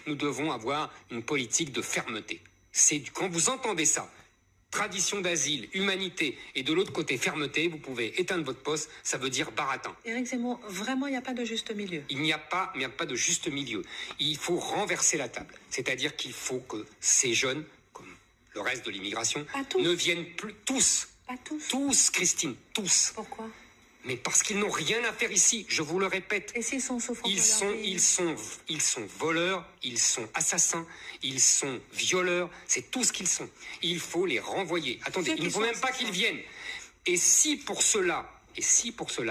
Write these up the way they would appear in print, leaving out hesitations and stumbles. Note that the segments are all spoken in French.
nous devons avoir une politique de fermeté. Quand vous entendez ça, tradition d'asile, humanité, et de l'autre côté fermeté, vous pouvez éteindre votre poste, ça veut dire baratin. Éric Zemmour, vraiment, il n'y a pas de juste milieu. Il n'y a pas de juste milieu. Il faut renverser la table. C'est-à-dire qu'il faut que ces jeunes, comme le reste de l'immigration, ne viennent plus tous. Pas tous. Tous, Christine, tous. Pourquoi? Mais parce qu'ils n'ont rien à faire ici, je vous le répète. Et s'ils sont souffrants ils sont voleurs, ils sont assassins, ils sont violeurs, c'est tout ce qu'ils sont. Il faut les renvoyer. Attendez, il ne faut même pas qu'ils viennent. Et si pour cela,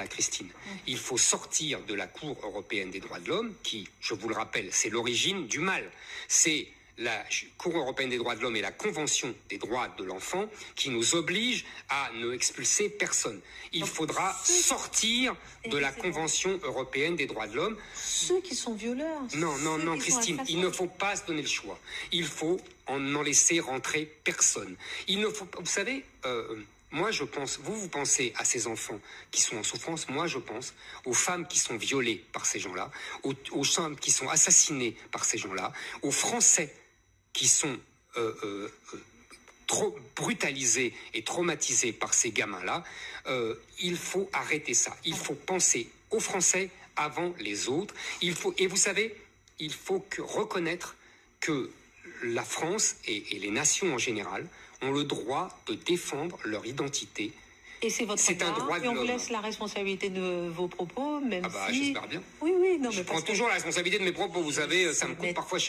Christine, il faut sortir de la Cour européenne des droits de l'homme, qui, je vous le rappelle, c'est l'origine du mal. C'est la Cour européenne des droits de l'homme et la Convention des droits de l'enfant qui nous obligent à ne expulser personne. Il faudra sortir de la Convention européenne des droits de l'homme. Ceux qui sont violeurs. Non, Christine, il ne faut pas se donner le choix. Il faut en laisser rentrer personne. Il ne faut pas, vous savez, moi je pense, vous pensez à ces enfants qui sont en souffrance, moi je pense aux femmes qui sont violées par ces gens-là, aux femmes qui sont assassinées par ces gens-là, aux Français qui sont trop brutalisés et traumatisés par ces gamins-là. Il faut arrêter ça. Il faut penser aux Français avant les autres. Et vous savez, il faut reconnaître que la France et les nations en général ont le droit de défendre leur identité. Et c'est votre droit, et on vous laisse la responsabilité de vos propos, même si... J'espère bien. Oui, non, mais je prends toujours la responsabilité de mes propos, vous savez, ça me coûte parfois cher.